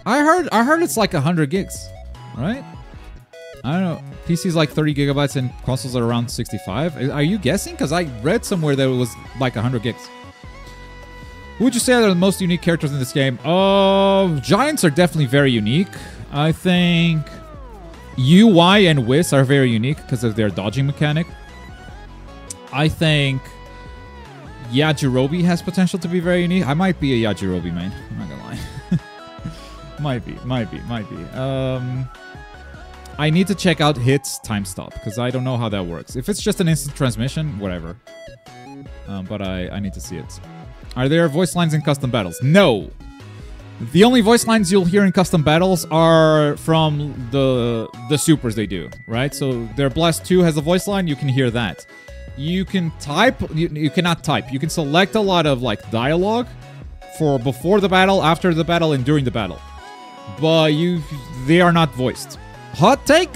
I heard it's like 100 gigs, right? I don't know. PC's like 30 gigabytes and consoles are around 65. Are you guessing? Because I read somewhere that it was like 100 gigs. Who would you say are the most unique characters in this game? Giants are definitely very unique. I think UI and Whis are very unique because of their dodging mechanic. I think Yajirobe has potential to be very unique. I might be a Yajirobe main. I'm not gonna lie. Might be. I need to check out hits time stop because I don't know how that works. If it's just an instant transmission, whatever. But I need to see it. Are there voice lines in custom battles? No. The only voice lines you'll hear in custom battles are from the supers they do, right? So their Blast 2 has a voice line, you can hear that. You can type, you cannot type. You can select a lot of like dialogue for before the battle, after the battle, and during the battle. But they are not voiced. Hot take?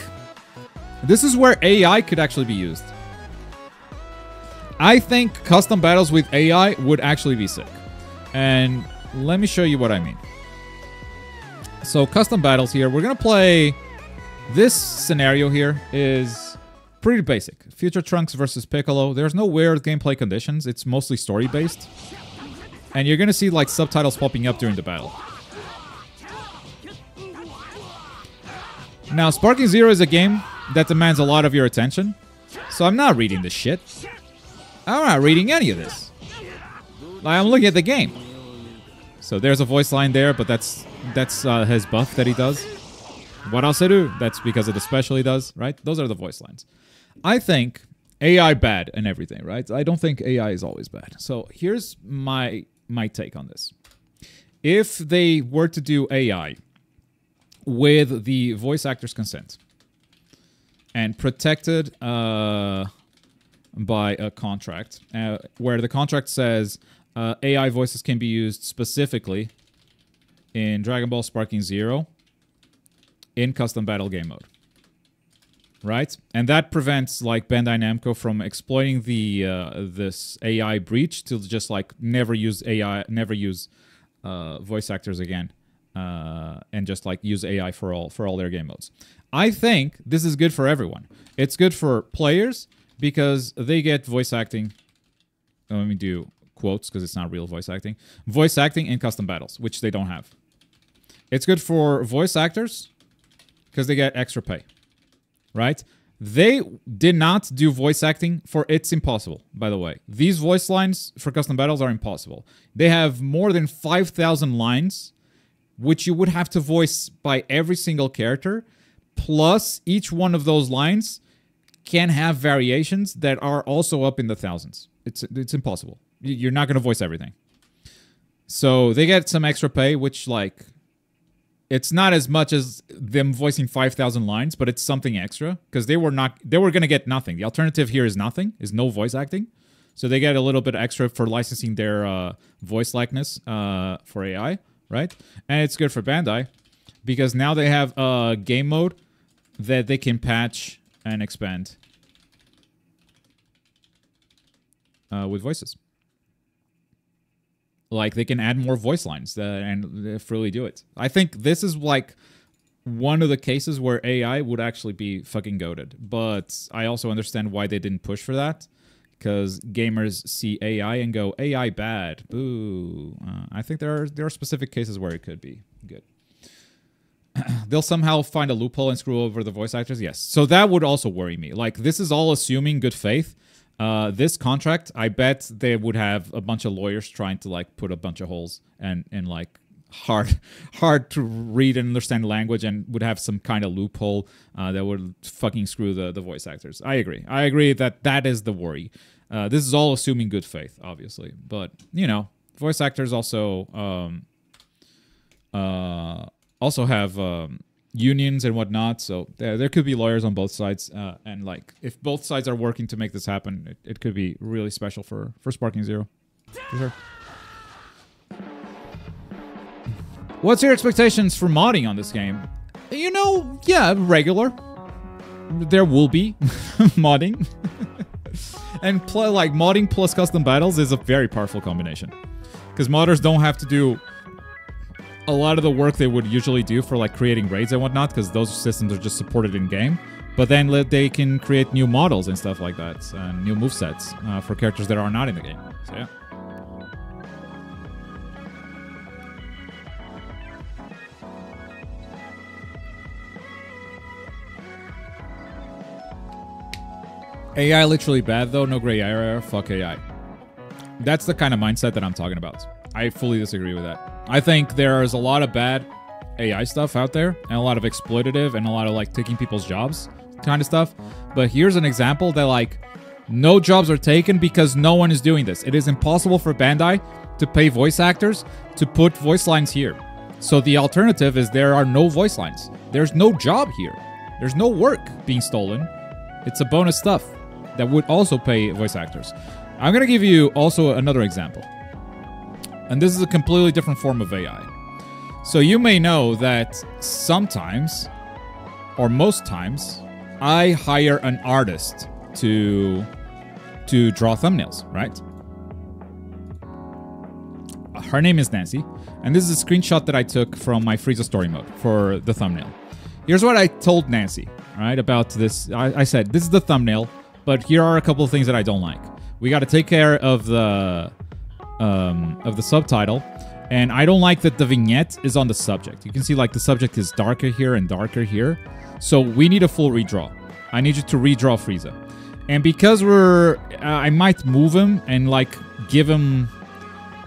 This is where AI could actually be used. I think custom battles with AI would actually be sick. And let me show you what I mean. So custom battles here, we're going to play... This scenario here is pretty basic. Future Trunks versus Piccolo. There's no weird gameplay conditions. It's mostly story-based. And you're going to see like subtitles popping up during the battle. Now, Sparking Zero is a game that demands a lot of your attention. So I'm not reading this shit. I'm not reading any of this. I'm looking at the game. So there's a voice line there, but that's his buff that he does. What else I do? That's because of the special he does, right? Those are the voice lines. I think AI bad and everything, right? I don't think AI is always bad. So here's my take on this. If they were to do AI with the voice actor's consent and protected by a contract, where the contract says AI voices can be used specifically in Dragon Ball Sparking Zero in custom battle game mode, right? And that prevents like Bandai Namco from exploiting the this AI breach to just like never use voice actors again, and just like use AI for all their game modes. I think this is good for everyone. It's good for players because they get voice acting. Let me do quotes because it's not real voice acting. Voice acting in custom battles, which they don't have. It's good for voice actors because they get extra pay, right? They did not do voice acting for It's Impossible, by the way. These voice lines for custom battles are impossible. They have more than 5,000 lines, which you would have to voice by every single character. Plus, each one of those lines can have variations that are also up in the thousands. It's impossible. You're not going to voice everything. So they get some extra pay, which, like, it's not as much as them voicing 5,000 lines, but it's something extra because they were going to get nothing. The alternative here is nothing, is no voice acting. So they get a little bit extra for licensing their voice likeness for AI, right? And it's good for Bandai because now they have a game mode that they can patch and expand with voices. Like, they can add more voice lines and freely do it. I think this is, like, one of the cases where AI would actually be fucking goated. But I also understand why they didn't push for that. Because gamers see AI and go, AI bad. Boo. I think there are specific cases where it could be good. They'll somehow find a loophole and screw over the voice actors? Yes. So that would also worry me. Like, this is all assuming good faith. This contract, I bet they would have a bunch of lawyers trying to like put a bunch of holes and like hard to read and understand language, and would have some kind of loophole that would fucking screw the voice actors. I agree that is the worry. This is all assuming good faith, obviously, but you know, voice actors also have unions and whatnot, so there could be lawyers on both sides, and like if both sides are working to make this happen, it could be really special for Sparking Zero, for sure. What's your expectations for modding on this game? You know, yeah, regular. There will be modding, and like modding plus custom battles is a very powerful combination, because modders don't have to do a lot of the work they would usually do for like creating raids and whatnot, because those systems are just supported in game. But then they can create new models and stuff like that, and new movesets for characters that are not in the game. So yeah. AI literally bad though, no gray area, fuck AI. That's the kind of mindset that I'm talking about. I fully disagree with that. I think there's a lot of bad AI stuff out there, and a lot of exploitative, and a lot of like taking people's jobs kind of stuff. But here's an example that like no jobs are taken because no one is doing this. It is impossible for Bandai to pay voice actors to put voice lines here. So the alternative is there are no voice lines. There's no job here. There's no work being stolen. It's a bonus stuff that would also pay voice actors. I'm going to give you also another example. And this is a completely different form of AI. So you may know that sometimes, or most times, I hire an artist to draw thumbnails, right? Her name is Nancy, and this is a screenshot that I took from my Frieza story mode for the thumbnail. Here's what I told Nancy, right, about this. I said, this is the thumbnail, but here are a couple of things that I don't like. We got to take care of the subtitle, and I don't like that the vignette is on the subject. You can see like the subject is darker here and darker here, so we need a full redraw. I need you to redraw Frieza, and because I might move him and like give him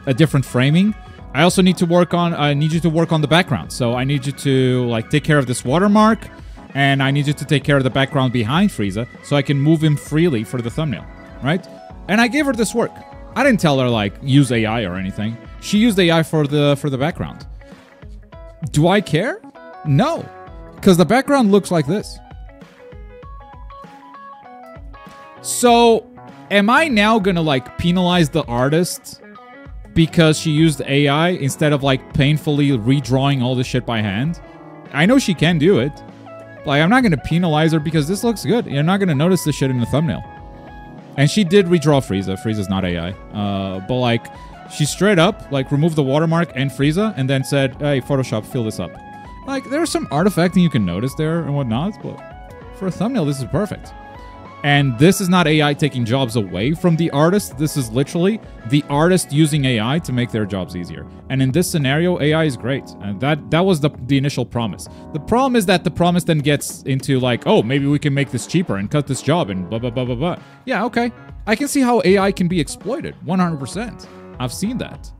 a different framing. I also need to work on. I need you to work on the background. So I need you to like take care of this watermark, and I need you to take care of the background behind Frieza, so I can move him freely for the thumbnail, right? And I gave her this work. I didn't tell her like use AI or anything. She used AI for the background. Do I care? No, because the background looks like this. So am I now gonna like penalize the artist because she used AI instead of like painfully redrawing all this shit by hand? I know she can do it. Like, I'm not gonna penalize her because this looks good. You're not gonna notice this shit in the thumbnail. And she did redraw Frieza. Frieza's not AI. But like, she straight up like removed the watermark and Frieza and then said, hey, Photoshop, fill this up. Like, there's some artifacting you can notice there and whatnot, but for a thumbnail, this is perfect. And this is not AI taking jobs away from the artist. This is literally the artist using AI to make their jobs easier. And in this scenario, AI is great. And that was the initial promise. The problem is that the promise then gets into like, oh, maybe we can make this cheaper and cut this job and blah, blah, blah, blah, blah. Yeah, okay. I can see how AI can be exploited. 100%. I've seen that.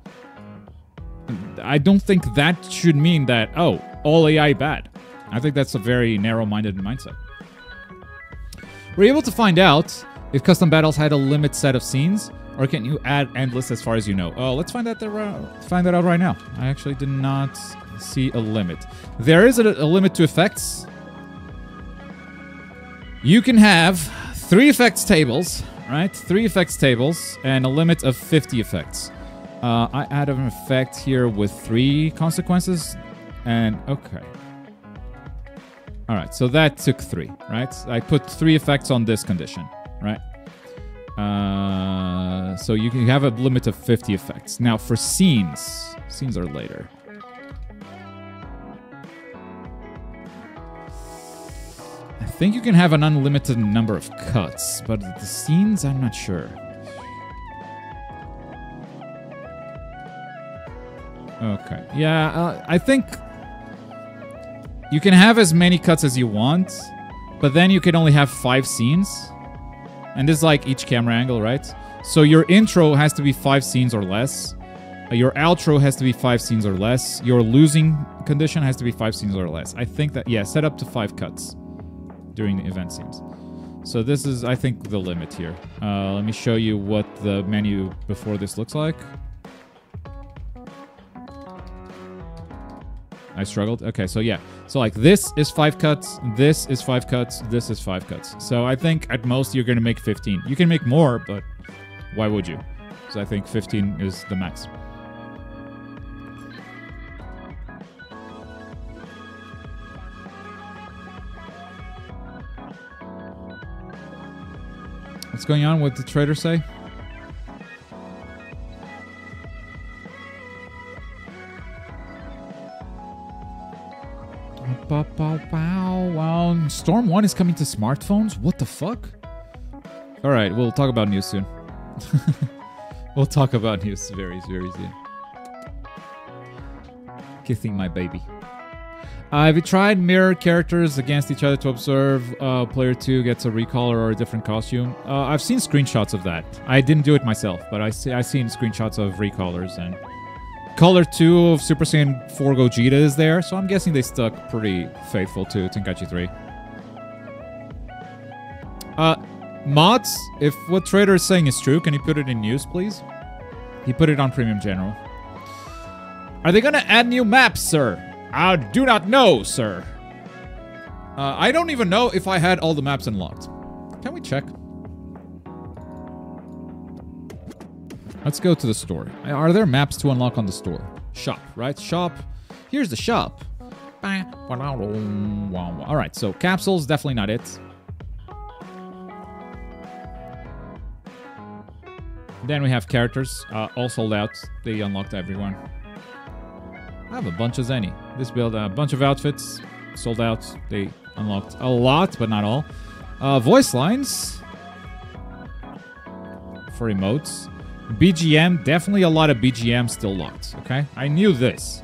I don't think that should mean that, oh, all AI bad. I think that's a very narrow-minded mindset. Were you able to find out if custom battles had a limit set of scenes, or can you add endless as far as you know? Oh, let's find that out right now. I actually did not see a limit. There is a limit to effects. You can have 3 effects tables, right? 3 effects tables and a limit of 50 effects. I add an effect here with 3 consequences, and okay. All right, so that took 3, right? I put 3 effects on this condition, right? So you can have a limit of 50 effects. Now for scenes are later. I think you can have an unlimited number of cuts, but the scenes, I'm not sure. Okay, yeah, I think you can have as many cuts as you want, but then you can only have 5 scenes. And this is like each camera angle, right? So your intro has to be 5 scenes or less. Your outro has to be 5 scenes or less. Your losing condition has to be 5 scenes or less. I think that, yeah, set up to 5 cuts during the event scenes. So this is, I think, the limit here. Let me show you what the menu before this looks like. I struggled. Okay, so yeah. So like this is 5 cuts, this is 5 cuts, this is 5 cuts. So I think at most you're going to make 15. You can make more, but why would you? So I think 15 is the max. What's going on? What did the trader say? Wow. Storm 1 is coming to smartphones? What the fuck? Alright, we'll talk about news soon. We'll talk about news very, very soon. Kissing my baby. Have you tried mirror characters against each other to observe player 2 gets a recaller or a different costume? I've seen screenshots of that. I didn't do it myself, but I've seen screenshots of recallers, and Color 2 of Super Saiyan 4 Gogeta is there, so I'm guessing they stuck pretty faithful to Tenkaichi 3. Mods, if what Trader is saying is true, can you put it in news, please? He put it on Premium General. Are they gonna add new maps, sir? I do not know, sir. I don't even know if I had all the maps unlocked. Can we check? Let's go to the store. Are there maps to unlock on the store? Shop, right? Shop. Here's the shop. Alright, so capsules, definitely not it. Then we have characters, all sold out. They unlocked everyone. I have a bunch of Zeni. This build, a bunch of outfits, sold out. They unlocked a lot, but not all. Voice lines. For emotes. BGM, definitely a lot of BGM still locked, okay? I knew this.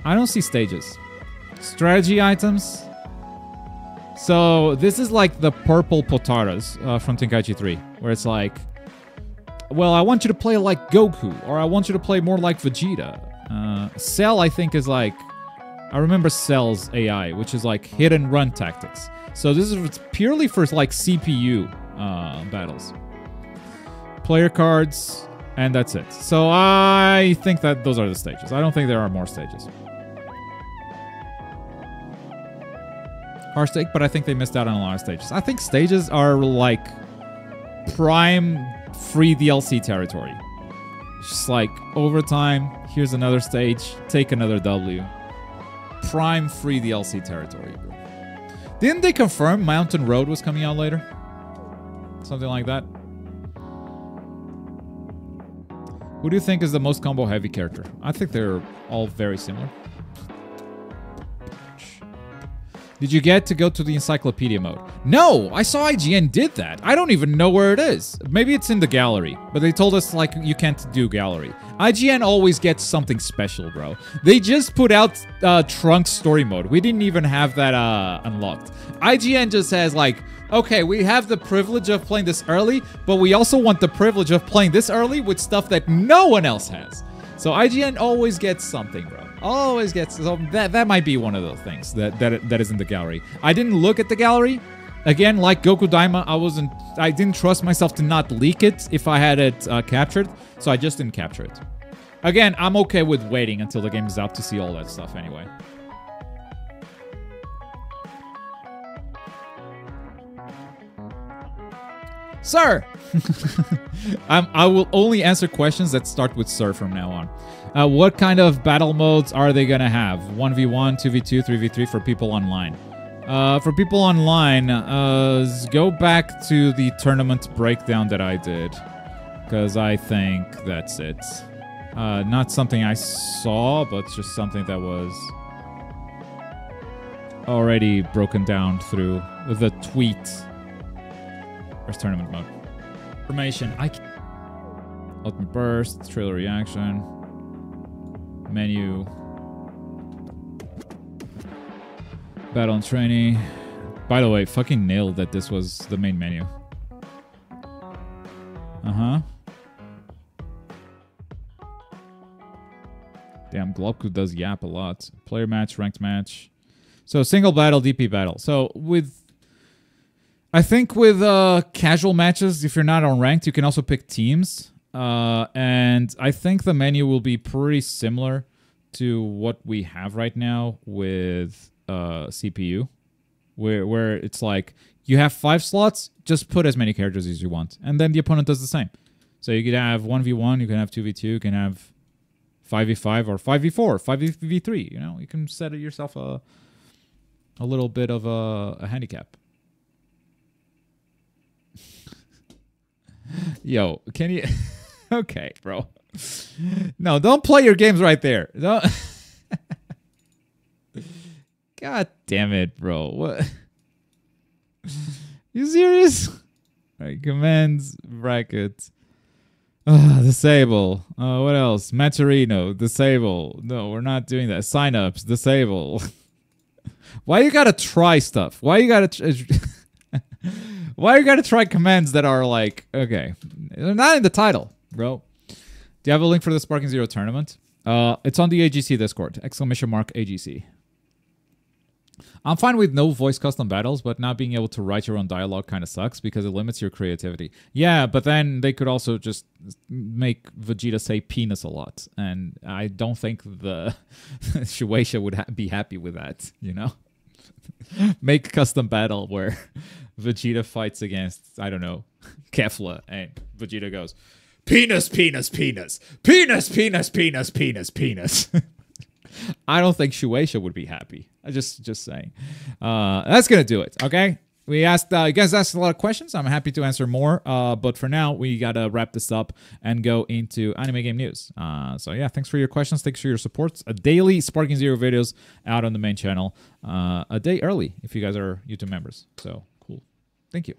I don't see stages. Strategy items. So, this is like the purple Potaras from Tenkaichi 3, where it's like, well, I want you to play like Goku, or I want you to play more like Vegeta. Cell, I think, is like, I remember Cell's AI, which is like hit and run tactics. So this is purely for like CPU battles. Player cards, and that's it. So I think that those are the stages. I don't think there are more stages. Harsh take, but I think they missed out on a lot of stages. I think stages are like prime free DLC territory. It's just like overtime, here's another stage, take another W. Prime free DLC territory, bro. Didn't they confirm Mountain Road was coming out later? Something like that. Who do you think is the most combo heavy character? I think they're all very similar. Did you get to go to the encyclopedia mode? No, I saw IGN did that. I don't even know where it is. Maybe it's in the gallery, but they told us like you can't do gallery. IGN always gets something special, bro. They just put out Trunks story mode. We didn't even have that unlocked. IGN just says like, okay, we have the privilege of playing this early, but we also want the privilege of playing this early with stuff that no one else has. So IGN always gets something, bro. Always gets, so that might be one of those things that is in the gallery. I didn't look at the gallery. Again, like Goku Daima, I didn't trust myself to not leak it if I had it captured, so I just didn't capture it. Again, I'm okay with waiting until the game is out to see all that stuff anyway. Sir! I will only answer questions that start with sir from now on. What kind of battle modes are they going to have? 1v1, 2v2, 3v3 for people online? For people online, go back to the tournament breakdown that I did. Because I think that's it. Not something I saw, but just something that was already broken down through the tweet. Where's tournament mode? Information. Ultimate burst, trailer reaction, menu, battle and training. By the way, fucking nailed that this was the main menu. Damn, Globku does yap a lot. Player match, ranked match. So single battle, DP battle. So I think with casual matches, if you're not on ranked, you can also pick teams. And I think the menu will be pretty similar to what we have right now with CPU. Where it's like, you have 5 slots, just put as many characters as you want. And then the opponent does the same. So you could have 1v1, you can have 2v2, you can have 5v5 or 5v4, 5v3. You know, you can set it yourself a little bit of a handicap. Yo, can you... Okay, bro. No, don't play your games right there. Don't... God damn it, bro. What? You serious? Alright, commands, brackets. Disable. What else? Maturino, disable. No, we're not doing that. Signups, disable. Why you gotta try stuff? Why you gotta... Why you gotta try commands that are like... Okay. They're not in the title, bro. Do you have a link for the Sparking Zero tournament? It's on the AGC Discord. ! AGC. I'm fine with no voice custom battles, but not being able to write your own dialogue kind of sucks because it limits your creativity. Yeah, but then they could also just make Vegeta say penis a lot. And I don't think the Shueisha would be happy with that, you know? Make custom battle where Vegeta fights against, I don't know, Kefla, and Vegeta goes, penis, penis, penis, penis, penis, penis, penis, penis. I don't think Shueisha would be happy. I just saying. That's gonna do it. Okay. We asked, you guys asked a lot of questions. I'm happy to answer more. But for now, we gotta wrap this up and go into anime game news. So yeah, thanks for your questions. Thanks for your support. A daily Sparking Zero videos out on the main channel. A day early if you guys are YouTube members. So cool. Thank you.